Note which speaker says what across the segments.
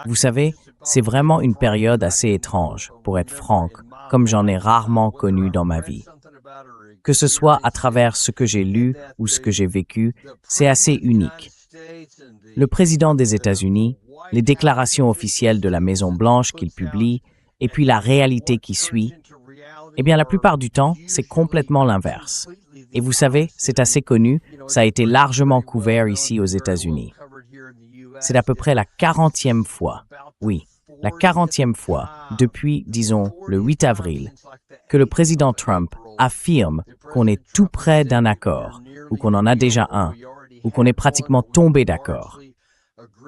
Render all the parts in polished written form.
Speaker 1: Vous savez, c'est vraiment une période assez étrange, pour être franc, comme j'en ai rarement connu dans ma vie. Que ce soit à travers ce que j'ai lu ou ce que j'ai vécu, c'est assez unique. Le président des États-Unis, les déclarations officielles de la Maison-Blanche qu'il publie, et puis la réalité qui suit, eh bien la plupart du temps, c'est complètement l'inverse. Et vous savez, c'est assez connu, ça a été largement couvert ici aux États-Unis. C'est à peu près la 40e fois, oui, la 40e fois, depuis, disons, le 8 avril, que le président Trump affirme qu'on est tout près d'un accord, ou qu'on en a déjà un, ou qu'on est pratiquement tombé d'accord.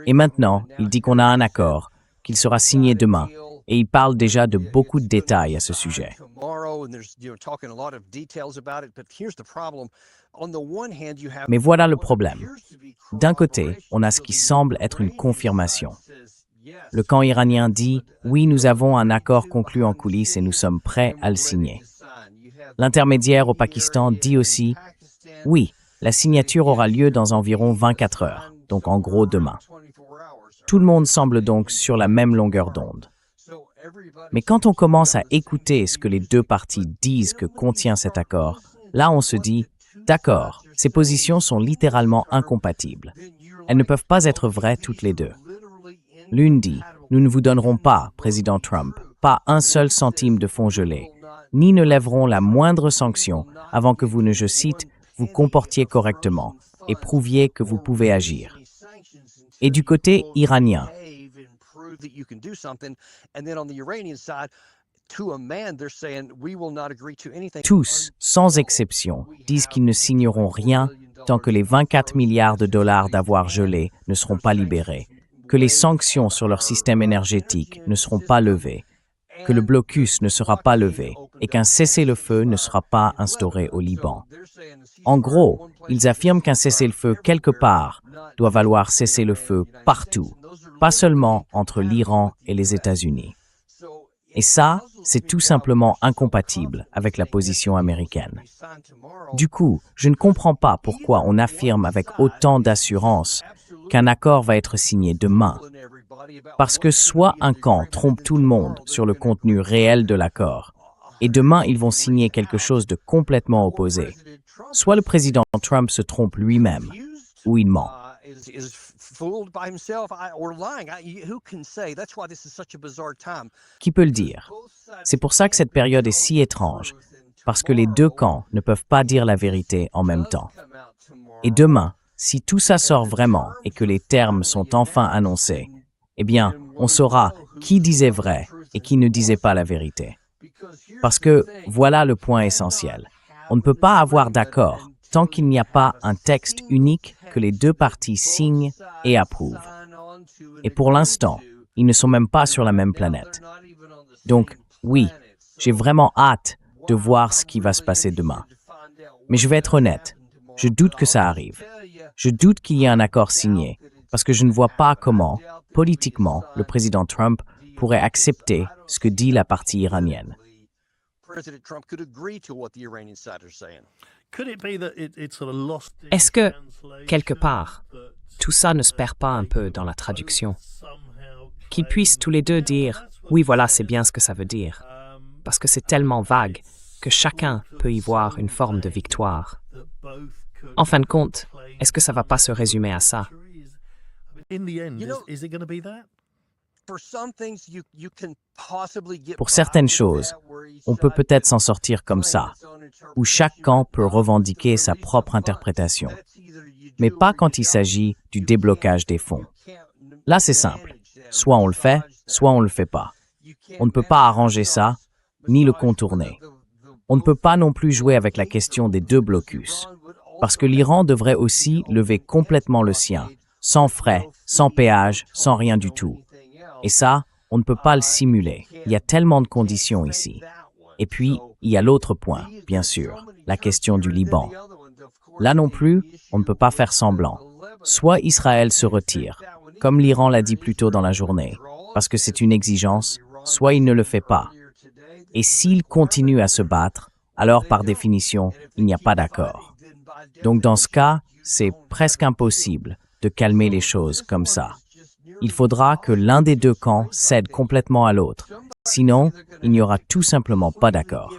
Speaker 1: Et maintenant, il dit qu'on a un accord, qu'il sera signé demain, et il parle déjà de beaucoup de détails à ce sujet. Mais voilà le problème. D'un côté, on a ce qui semble être une confirmation. Le camp iranien dit « Oui, nous avons un accord conclu en coulisses et nous sommes prêts à le signer ». L'intermédiaire au Pakistan dit aussi « Oui, la signature aura lieu dans environ 24 heures, donc en gros demain ». Tout le monde semble donc sur la même longueur d'onde. Mais quand on commence à écouter ce que les deux parties disent que contient cet accord, là on se dit « D'accord, ces positions sont littéralement incompatibles. Elles ne peuvent pas être vraies toutes les deux. » L'une dit « Nous ne vous donnerons pas, président Trump, pas un seul centime de fonds gelés, ni ne lèverons la moindre sanction avant que vous ne, je cite, vous comportiez correctement et prouviez que vous pouvez agir. » Et du côté iranien, tous, sans exception, disent qu'ils ne signeront rien tant que les 24 milliards de dollars d'avoirs gelés ne seront pas libérés, que les sanctions sur leur système énergétique ne seront pas levées, que le blocus ne sera pas levé et qu'un cessez-le-feu ne sera pas instauré au Liban. En gros, ils affirment qu'un cessez-le-feu quelque part doit valoir cessez-le-feu partout, pas seulement entre l'Iran et les États-Unis. Et ça, c'est tout simplement incompatible avec la position américaine. Du coup, je ne comprends pas pourquoi on affirme avec autant d'assurance qu'un accord va être signé demain. Parce que soit un camp trompe tout le monde sur le contenu réel de l'accord, et demain ils vont signer quelque chose de complètement opposé, soit le président Trump se trompe lui-même, ou il ment. Qui peut le dire? C'est pour ça que cette période est si étrange, parce que les deux camps ne peuvent pas dire la vérité en même temps. Et demain, si tout ça sort vraiment et que les termes sont enfin annoncés, eh bien, on saura qui disait vrai et qui ne disait pas la vérité. Parce que voilà le point essentiel. On ne peut pas avoir d'accord tant qu'il n'y a pas un texte unique que les deux parties signent et approuvent. Et pour l'instant, ils ne sont même pas sur la même planète. Donc, oui, j'ai vraiment hâte de voir ce qui va se passer demain. Mais je vais être honnête, je doute que ça arrive. Je doute qu'il y ait un accord signé, parce que je ne vois pas comment, politiquement, le président Trump pourrait accepter ce que dit la partie iranienne.
Speaker 2: Est-ce que, quelque part, tout ça ne se perd pas un peu dans la traduction? Qu'ils puissent tous les deux dire « Oui, voilà, c'est bien ce que ça veut dire », parce que c'est tellement vague que chacun peut y voir une forme de victoire. En fin de compte, est-ce que ça ne va pas se résumer à ça?
Speaker 1: Pour certaines choses, on peut peut-être s'en sortir comme ça, où chaque camp peut revendiquer sa propre interprétation, mais pas quand il s'agit du déblocage des fonds. Là, c'est simple. Soit on le fait, soit on ne le fait pas. On ne peut pas arranger ça, ni le contourner. On ne peut pas non plus jouer avec la question des deux blocus, parce que l'Iran devrait aussi lever complètement le sien, sans frais, sans péage, sans rien du tout. Et ça, on ne peut pas le simuler. Il y a tellement de conditions ici. Et puis, il y a l'autre point, bien sûr, la question du Liban. Là non plus, on ne peut pas faire semblant. Soit Israël se retire, comme l'Iran l'a dit plus tôt dans la journée, parce que c'est une exigence, soit il ne le fait pas. Et s'il continue à se battre, alors par définition, il n'y a pas d'accord. Donc dans ce cas, c'est presque impossible de calmer les choses comme ça. Il faudra que l'un des deux camps cède complètement à l'autre. Sinon, il n'y aura tout simplement pas d'accord.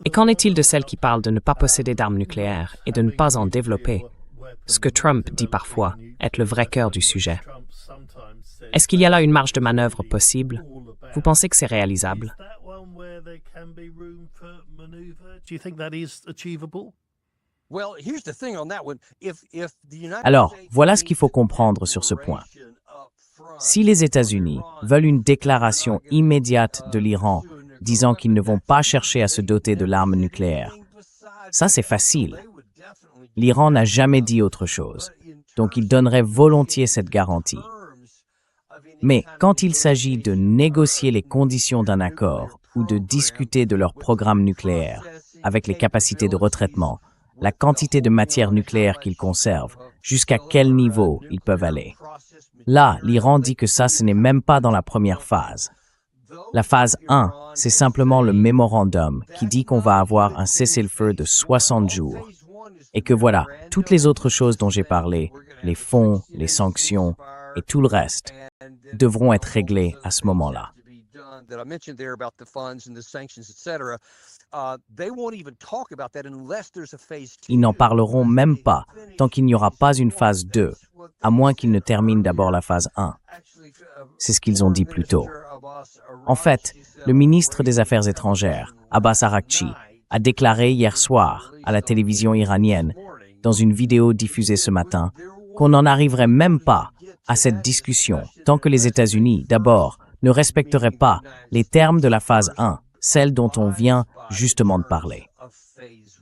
Speaker 2: Et qu'en est-il de celles qui parlent de ne pas posséder d'armes nucléaires et de ne pas en développer? Ce que Trump dit parfois est le vrai cœur du sujet. Est-ce qu'il y a là une marge de manœuvre possible? Vous pensez que c'est réalisable?
Speaker 1: Alors, voilà ce qu'il faut comprendre sur ce point. Si les États-Unis veulent une déclaration immédiate de l'Iran disant qu'ils ne vont pas chercher à se doter de l'arme nucléaire, ça c'est facile. L'Iran n'a jamais dit autre chose, donc il donnerait volontiers cette garantie. Mais quand il s'agit de négocier les conditions d'un accord ou de discuter de leur programme nucléaire, avec les capacités de retraitement, la quantité de matière nucléaire qu'ils conservent, jusqu'à quel niveau ils peuvent aller. Là, l'Iran dit que ça, ce n'est même pas dans la première phase. La phase 1, c'est simplement le mémorandum qui dit qu'on va avoir un cessez-le-feu de 60 jours. Et que voilà, toutes les autres choses dont j'ai parlé, les fonds, les sanctions et tout le reste, devront être réglées à ce moment-là. Ils n'en parleront même pas tant qu'il n'y aura pas une phase 2, à moins qu'ils ne terminent d'abord la phase 1. C'est ce qu'ils ont dit plus tôt. En fait, le ministre des Affaires étrangères, Abbas Araghchi, a déclaré hier soir à la télévision iranienne, dans une vidéo diffusée ce matin, qu'on n'en arriverait même pas à cette discussion tant que les États-Unis, d'abord, ne respecteraient pas les termes de la phase 1, celle dont on vient justement de parler.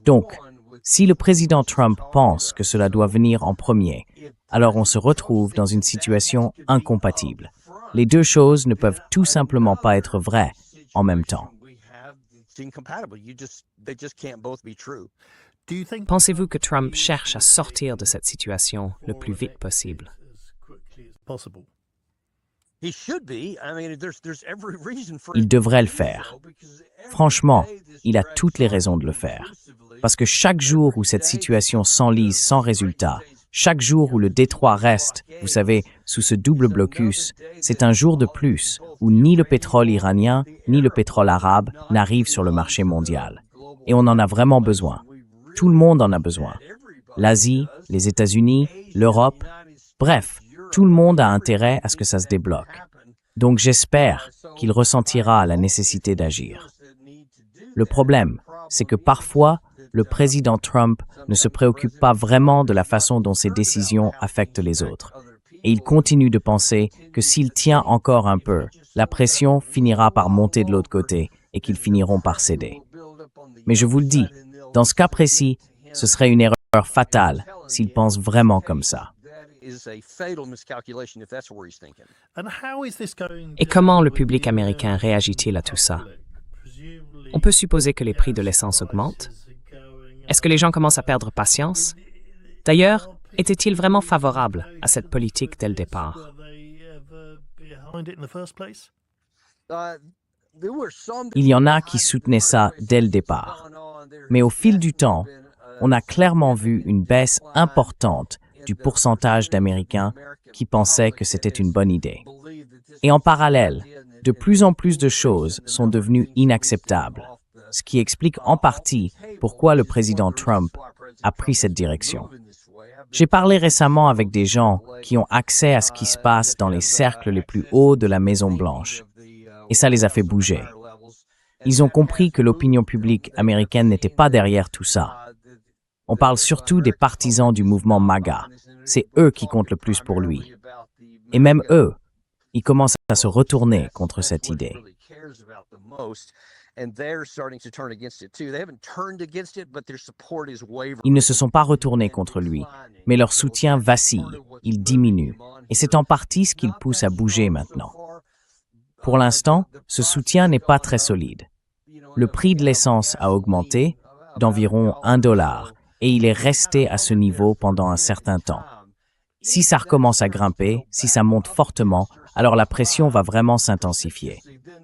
Speaker 1: Donc, si le président Trump pense que cela doit venir en premier, alors on se retrouve dans une situation incompatible. Les deux choses ne peuvent tout simplement pas être vraies en même temps.
Speaker 2: Pensez-vous que Trump cherche à sortir de cette situation le plus vite possible?
Speaker 1: Il devrait le faire. Franchement, il a toutes les raisons de le faire. Parce que chaque jour où cette situation s'enlise sans résultat, chaque jour où le détroit reste, vous savez, sous ce double blocus, c'est un jour de plus où ni le pétrole iranien ni le pétrole arabe n'arrivent sur le marché mondial. Et on en a vraiment besoin. Tout le monde en a besoin. L'Asie, les États-Unis, l'Europe, bref, tout le monde a intérêt à ce que ça se débloque. Donc j'espère qu'il ressentira la nécessité d'agir. Le problème, c'est que parfois, le président Trump ne se préoccupe pas vraiment de la façon dont ses décisions affectent les autres. Et il continue de penser que s'il tient encore un peu, la pression finira par monter de l'autre côté et qu'ils finiront par céder. Mais je vous le dis, dans ce cas précis, ce serait une erreur fatale s'il pense vraiment comme ça.
Speaker 2: Et comment le public américain réagit-il à tout ça? On peut supposer que les prix de l'essence augmentent. Est-ce que les gens commencent à perdre patience? D'ailleurs, étaient-ils vraiment favorables à cette politique dès le départ?
Speaker 1: Il y en a qui soutenaient ça dès le départ. Mais au fil du temps, on a clairement vu une baisse importante du pourcentage d'Américains qui pensaient que c'était une bonne idée. Et en parallèle, de plus en plus de choses sont devenues inacceptables, ce qui explique en partie pourquoi le président Trump a pris cette direction. J'ai parlé récemment avec des gens qui ont accès à ce qui se passe dans les cercles les plus hauts de la Maison-Blanche, et ça les a fait bouger. Ils ont compris que l'opinion publique américaine n'était pas derrière tout ça. On parle surtout des partisans du mouvement MAGA. C'est eux qui comptent le plus pour lui. Et même eux, ils commencent à se retourner contre cette idée. Ils ne se sont pas retournés contre lui, mais leur soutien vacille, il diminue, et c'est en partie ce qu'il pousse à bouger maintenant. Pour l'instant, ce soutien n'est pas très solide. Le prix de l'essence a augmenté d'environ $1, et il est resté à ce niveau pendant un certain temps. Si ça recommence à grimper, si ça monte fortement, alors la pression va vraiment s'intensifier.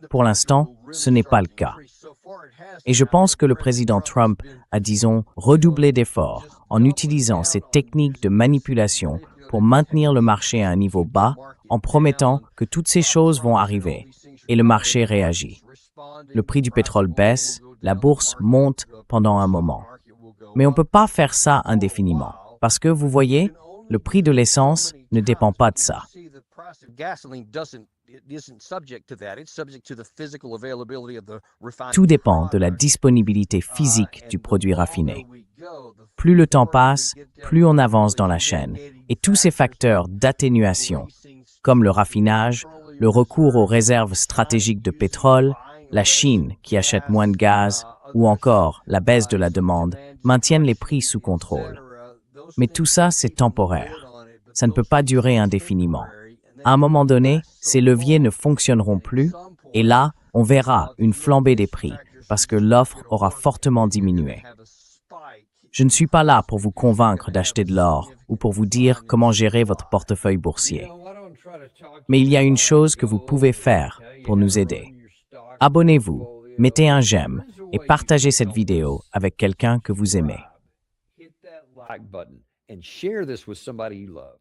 Speaker 1: Pour l'instant, ce n'est pas le cas. Et je pense que le président Trump a, disons, redoublé d'efforts en utilisant ces techniques de manipulation pour maintenir le marché à un niveau bas en promettant que toutes ces choses vont arriver. Et le marché réagit. Le prix du pétrole baisse, la bourse monte pendant un moment. Mais on ne peut pas faire ça indéfiniment. Parce que, vous voyez, le prix de l'essence ne dépend pas de ça. Tout dépend de la disponibilité physique du produit raffiné. Plus le temps passe, plus on avance dans la chaîne. Et tous ces facteurs d'atténuation, comme le raffinage, le recours aux réserves stratégiques de pétrole, la Chine qui achète moins de gaz, ou encore la baisse de la demande, maintiennent les prix sous contrôle. Mais tout ça, c'est temporaire. Ça ne peut pas durer indéfiniment. À un moment donné, ces leviers ne fonctionneront plus, et là, on verra une flambée des prix, parce que l'offre aura fortement diminué. Je ne suis pas là pour vous convaincre d'acheter de l'or ou pour vous dire comment gérer votre portefeuille boursier. Mais il y a une chose que vous pouvez faire pour nous aider. Abonnez-vous, mettez un j'aime et partagez cette vidéo avec quelqu'un que vous aimez.
Speaker 3: Hit that like button and share this with somebody you love.